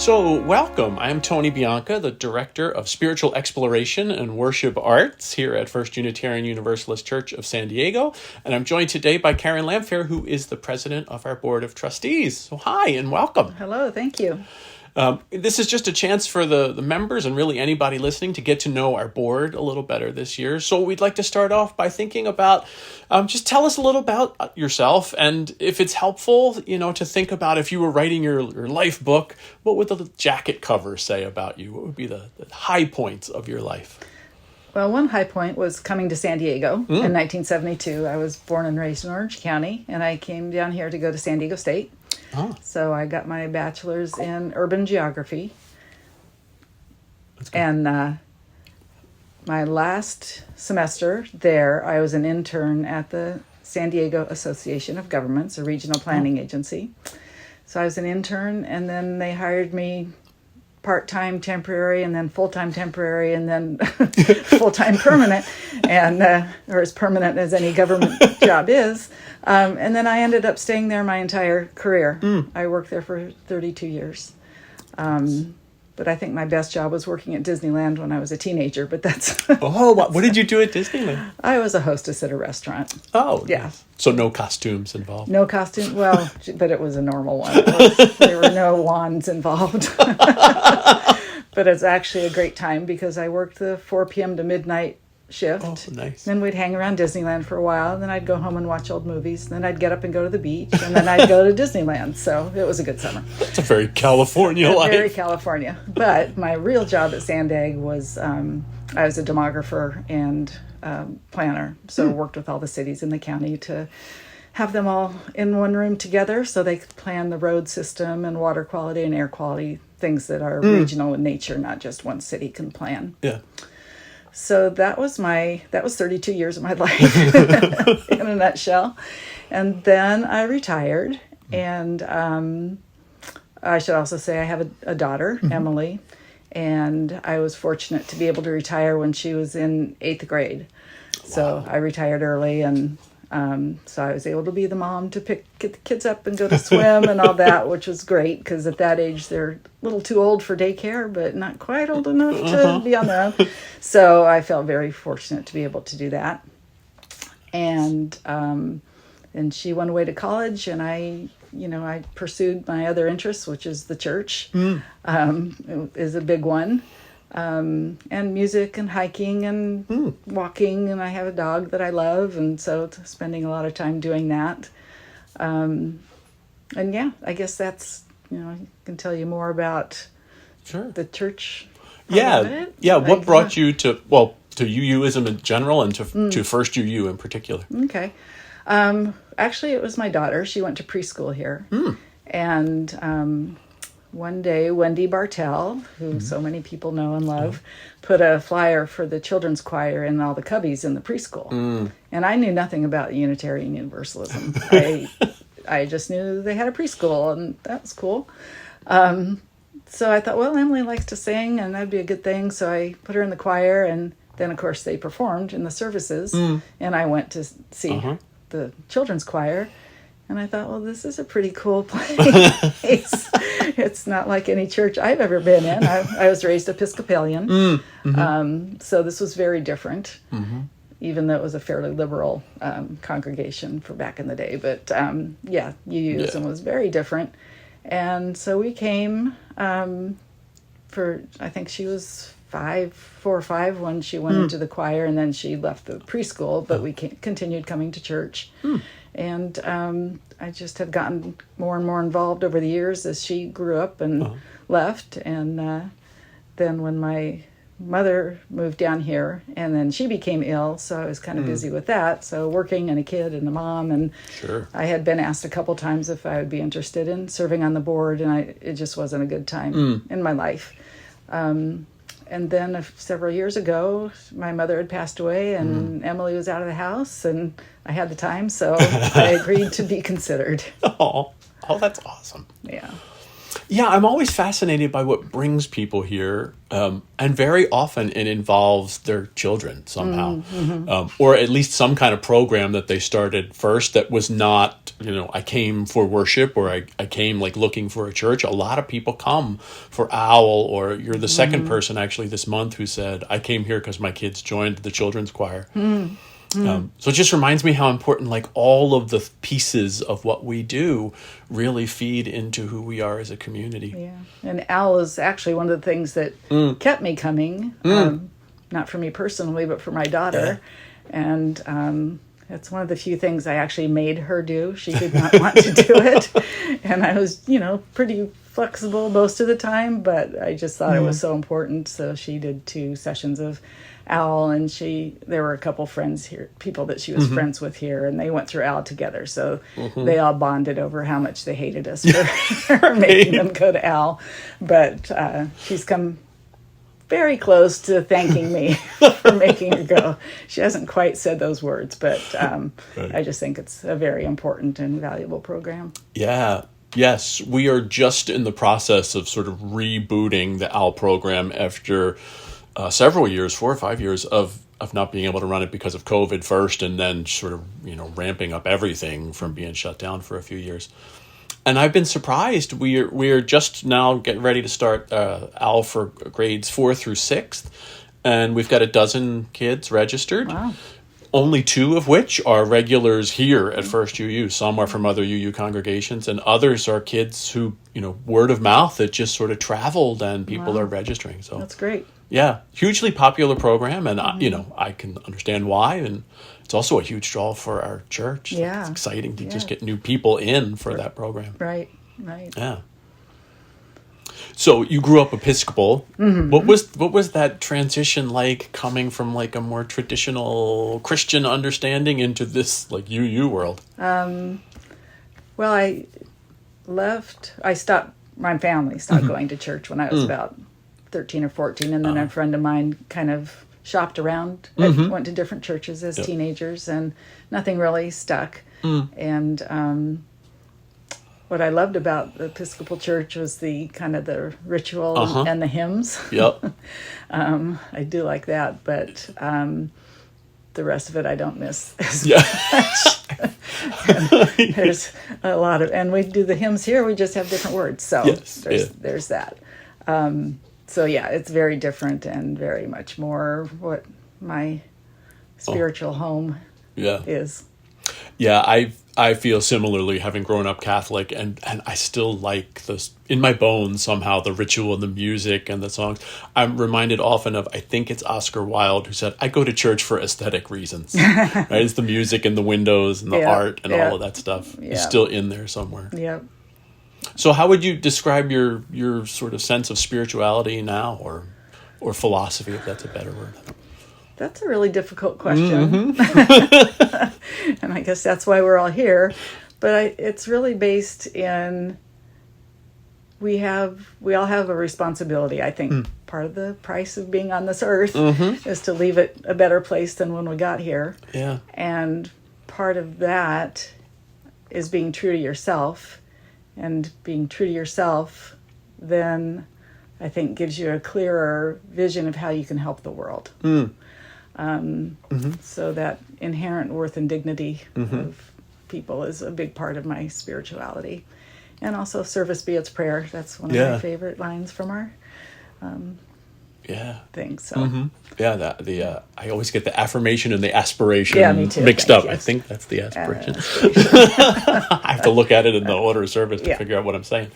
So, welcome. I am Tony Bianca, the Director of Spiritual Exploration and Worship Arts here at First Unitarian Universalist Church of San Diego. And I'm joined today by Karen Lamphere, who is the President of our Board of Trustees. So, hi and welcome. Hello, thank you. This is just a chance for the members and really anybody listening to get to know our board a little better this year. So we'd like to start off by thinking about, just tell us a little about yourself. And if it's helpful, to think about if you were writing your life book, what would the jacket cover say about you? What would be the high points of your life? Well, one high point was coming to San Diego in 1972. I was born and raised in Orange County, and I came down here to go to San Diego State. Oh. So I got my bachelor's in urban geography. And my last semester there, I was an intern at the San Diego Association of Governments, a regional planning agency. So I was an intern, and then they hired me part-time temporary, and then full-time temporary, and then full-time permanent, and or as permanent as any government job is. And then I ended up staying there my entire career. I worked there for 32 years. But I think my best job was working at Disneyland when I was a teenager, but that's... Oh, what did you do at Disneyland? I was a hostess at a restaurant. Oh, yeah. Nice. So no costumes involved? No costume, well, but it was a normal one. There were no wands involved. But it's actually a great time because I worked the 4 p.m. to midnight shift. Oh, nice. Then we'd hang around Disneyland for a while. Then I'd go home and watch old movies. Then I'd get up and go to the beach. And then I'd go to Disneyland. So it was a good summer. That's a very California life. Very California. But my real job at Sandag was I was a demographer and planner. So I worked with all the cities in the county to have them all in one room together so they could plan the road system and water quality and air quality, things that are regional in nature, not just one city can plan. Yeah. So that was 32 years of my life in a nutshell. And then I retired, and I should also say I have a daughter, Emily, and I was fortunate to be able to retire when she was in 8th grade. Wow. So I retired early, and so I was able to be the mom to get the kids up and go to swim and all that, which was great because at that age they're a little too old for daycare, but not quite old enough to be on their own. So I felt very fortunate to be able to do that. And she went away to college, and I pursued my other interests, which is the church, is a big one. And music and hiking and walking, and I have a dog that I love, and so spending a lot of time doing that. And yeah, I guess that's, I can tell you more about the church. Yeah. What brought you to UUism in general and to First UU in particular? Okay. Actually, it was my daughter. She went to preschool here. And one day, Wendy Bartell, who so many people know and love, put a flyer for the children's choir in all the cubbies in the preschool. And I knew nothing about Unitarian Universalism. I just knew they had a preschool, and that was cool. So I thought, well, Emily likes to sing, and that'd be a good thing. So I put her in the choir, and then, of course, they performed in the services. And I went to see the children's choir. And I thought, well, this is a pretty cool place. It's not like any church I've ever been in. I was raised Episcopalian. So this was very different, even though it was a fairly liberal congregation for back in the day. But UUism was very different. And so we came I think she was 4 or 5 when she went into the choir, and then she left the preschool, but we continued coming to church. And I just have gotten more and more involved over the years as she grew up and left. And then when my mother moved down here, and then she became ill, so I was kind of busy with that. So working and a kid and a mom, and I had been asked a couple times if I would be interested in serving on the board, and it just wasn't a good time in my life. And then several years ago, my mother had passed away, and Emily was out of the house, and I had the time, so I agreed to be considered. Oh, that's awesome. Yeah. Yeah, I'm always fascinated by what brings people here, and very often it involves their children somehow, or at least some kind of program that they started first that was not, I came for worship, or I came like looking for a church. A lot of people come for OWL, or you're the second person actually this month who said, I came here because my kids joined the children's choir. So it just reminds me how important like all of the pieces of what we do really feed into who we are as a community. Yeah, and OWL is actually one of the things that kept me coming, not for me personally, but for my daughter. Yeah. And it's one of the few things I actually made her do. She did not want to do it. And I was, pretty flexible most of the time, but I just thought it was so important. So she did 2 sessions of OWL, and there were a couple friends here, people that she was friends with here, and they went through OWL together. So they all bonded over how much they hated us for making them go to OWL. But she's come very close to thanking me for making her go. She hasn't quite said those words, but right. I just think it's a very important and valuable program. Yeah. Yes, we are just in the process of sort of rebooting the OWL program after several years, 4 or 5 years of not being able to run it because of COVID first, and then sort of, ramping up everything from being shut down for a few years. And I've been surprised. We're just now getting ready to start OWL for grades 4 through 6th, and we've got 12 kids registered. Wow. Only 2 of which are regulars here at First UU. Some are from other UU congregations, and others are kids who, word of mouth, that just sort of traveled and people are registering. So that's great. Yeah, hugely popular program, and I can understand why, and it's also a huge draw for our church. Yeah, it's exciting to just get new people in for that program. Right. Yeah. So you grew up Episcopal. What was that transition like, coming from like a more traditional Christian understanding into this like UU world? Well, my family stopped going to church when I was about 13 or 14, and then a friend of mine kind of shopped around, went to different churches as teenagers, and nothing really stuck. And what I loved about the Episcopal Church was the kind of the ritual and the hymns. Yep. I do like that, but the rest of it I don't miss as much. There's a lot of, and we do the hymns here, we just have different words. So there's that. So yeah, it's very different and very much more what my spiritual home is. Yeah, I feel similarly, having grown up Catholic, and I still like this in my bones somehow, the ritual and the music and the songs. I'm reminded often of, I think it's Oscar Wilde who said, I go to church for aesthetic reasons. Right? It's the music and the windows and the art and all of that stuff is still in there somewhere. Yep. So how would you describe your sort of sense of spirituality now, or philosophy, if that's a better word? That's a really difficult question. And I guess that's why we're all here. But it's really based in, we all have a responsibility. I think part of the price of being on this earth is to leave it a better place than when we got here. Yeah. And part of that is being true to yourself. And being true to yourself then, I think, gives you a clearer vision of how you can help the world. So that inherent worth and dignity of people is a big part of my spirituality. And also, service be its prayer. That's one of my favorite lines from our thing. So. Yeah, I always get the affirmation and the aspiration mixed up. I think that's the aspiration. I have to look at it in the order of service to figure out what I'm saying.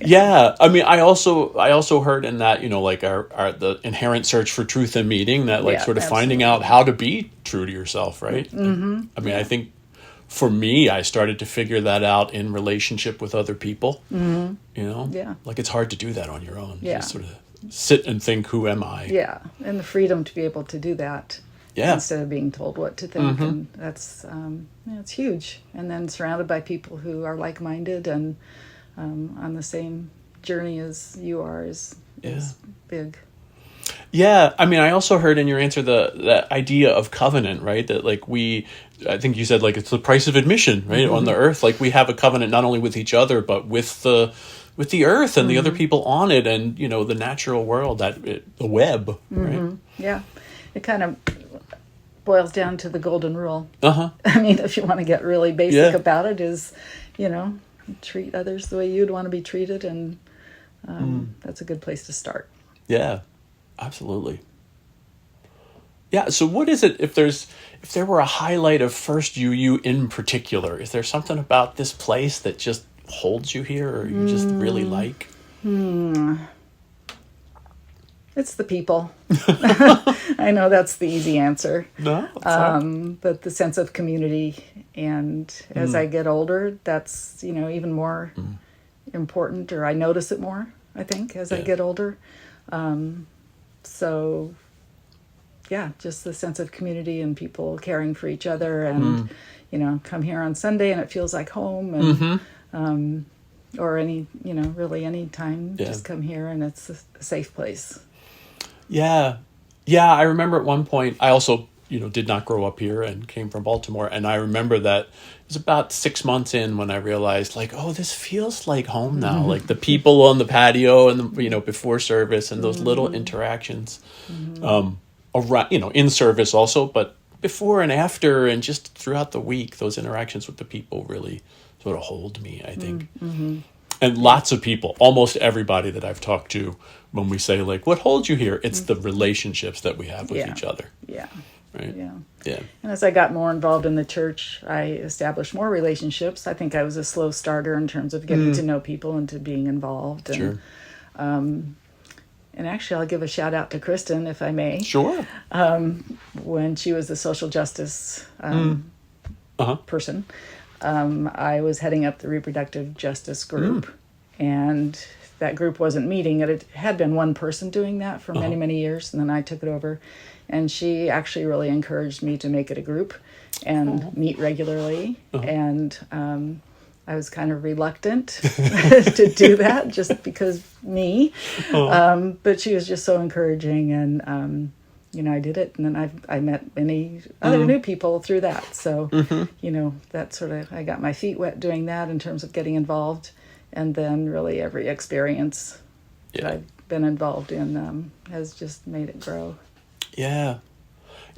Yeah, I mean, I also heard in that, like our the inherent search for truth and meaning, that like sort of finding out how to be true to yourself, right? I mean, I think for me, I started to figure that out in relationship with other people. Like it's hard to do that on your own. Just sort of sit and think, who am I? Yeah, and the freedom to be able to do that. Instead of being told what to think, and that's it's huge. And then surrounded by people who are like-minded and on the same journey as you are is big. Yeah, I mean, I also heard in your answer the idea of covenant, right? That like I think you said like it's the price of admission, right? On the earth, like we have a covenant not only with each other but with the with the earth and the other people on it, and the natural world, the web, right? Yeah, it kind of boils down to the golden rule. Uh-huh. I mean, if you want to get really basic Yeah. about it, is treat others the way you'd want to be treated, and that's a good place to start. Yeah, absolutely. Yeah, so what is it, if there were a highlight of First UU in particular, is there something about this place that just holds you here, or you just really like? It's the people. I know that's the easy answer. No? It's not. But the sense of community, and as I get older, that's even more important, or I notice it more, I think, as I get older. So yeah, just the sense of community and people caring for each other, and come here on Sunday and it feels like home, and or really any time, just come here and it's a safe place. Yeah. I remember at one point, I also, did not grow up here and came from Baltimore. And I remember that it was about 6 months in when I realized, like, oh, this feels like home now. Like the people on the patio and, before service, and those little interactions, around, in service also, but before and after, and just throughout the week, those interactions with the people really sort of hold me, I think. And lots of people, almost everybody that I've talked to, when we say, like, what holds you here? It's the relationships that we have with each other. Yeah. Right? Yeah. And as I got more involved in the church, I established more relationships. I think I was a slow starter in terms of getting to know people and to being involved. And, Sure. And actually, I'll give a shout out to Kristen, if I may. Sure. When she was the social justice person, I was heading up the reproductive justice group, and that group wasn't meeting. It had been one person doing that for many, many years, and then I took it over. And she actually really encouraged me to make it a group and meet regularly. And I was kind of reluctant to do that, just because me. But she was just so encouraging, and I did it, and then I met many other new people through that. So, that sort of, I got my feet wet doing that in terms of getting involved, and then really every experience that I've been involved in has just made it grow. Yeah.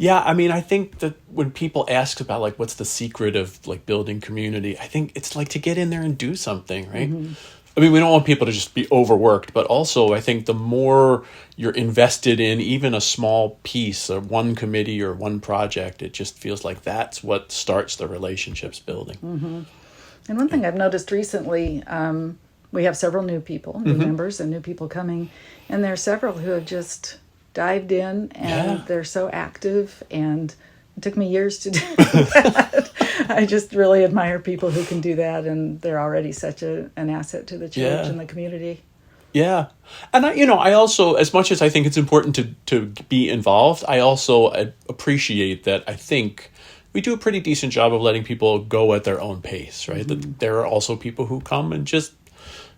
I mean, I think that when people ask about, like, what's the secret of, like, building community, I think it's, like, to get in there and do something, right? I mean, we don't want people to just be overworked, but also I think the more you're invested in even a small piece or one committee or one project, it just feels like that's what starts the relationships building. And one thing I've noticed recently, we have several new people, new members and new people coming, and there are several who have just dived in, and they're so active, and it took me years to do that. I just really admire people who can do that, and they're already such an asset to the church and the community. Yeah. And I also, as much as I think it's important to be involved, I also appreciate that I think we do a pretty decent job of letting people go at their own pace, right? That there are also people who come and just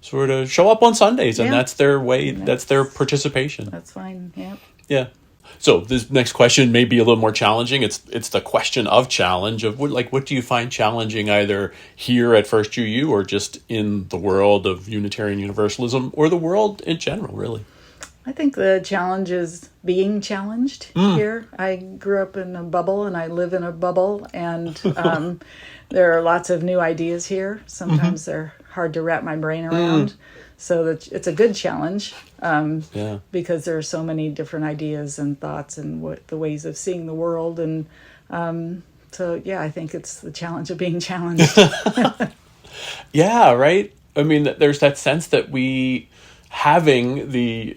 sort of show up on Sundays, and that's their way, that's their participation. That's fine, Yeah. So this next question may be a little more challenging. It's the question of challenge of what do you find challenging either here at First UU or just in the world of Unitarian Universalism or the world in general, really? I think the challenge is being challenged here. I grew up in a bubble, and I live in a bubble, and there are lots of new ideas here. Sometimes they're hard to wrap my brain around. So it's a good challenge because there are so many different ideas and thoughts and the ways of seeing the world. And I think it's the challenge of being challenged. Yeah, right? I mean, there's that sense that we having the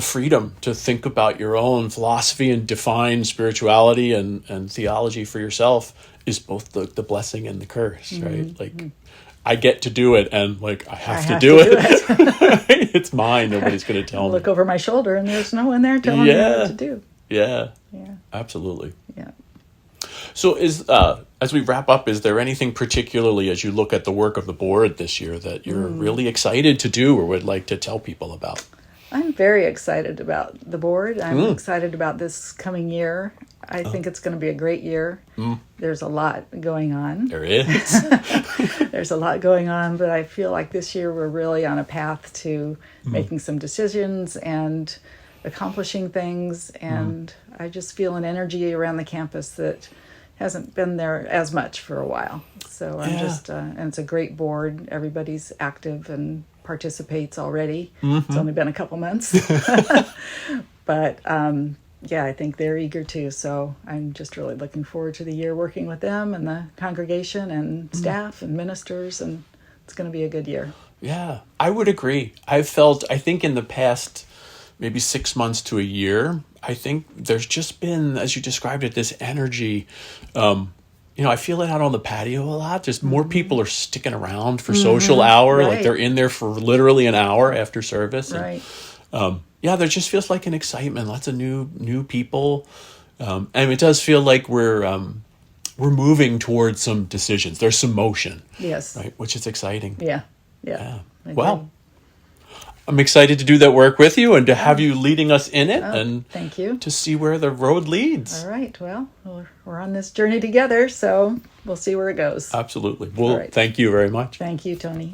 freedom to think about your own philosophy and define spirituality and theology for yourself is both the blessing and the curse, right? Like, I get to do it, and like I have to do it. It's mine. Nobody's going to tell me. Look over my shoulder, and there's no one there telling me what to do. Yeah, absolutely. Yeah. So, as we wrap up, is there anything particularly as you look at the work of the board this year that you're really excited to do or would like to tell people about? I'm very excited about the board. I'm excited about this coming year. I think it's going to be a great year. There's a lot going on. There is. There's a lot going on, but I feel like this year we're really on a path to making some decisions and accomplishing things. And I just feel an energy around the campus that hasn't been there as much for a while. So I'm just, and it's a great board. Everybody's active and participates already. It's only been a couple months. But yeah, I think they're eager too. So I'm just really looking forward to the year working with them and the congregation and staff and ministers. And it's going to be a good year. Yeah, I would agree. I think in the past maybe 6 months to a year, I think there's just been, as you described it, this energy. I feel it out on the patio a lot. Just more people are sticking around for social hour. Right. Like they're in there for literally an hour after service. Right. And, there just feels like an excitement. Lots of new people. And it does feel like we're moving towards some decisions. There's some motion. Yes. Right, which is exciting. Yeah. Well, I'm excited to do that work with you and to have you leading us in it and thank you. To see where the road leads. All right. Well, we're on this journey together, so we'll see where it goes. Absolutely. Well, right. Thank you very much. Thank you, Tony.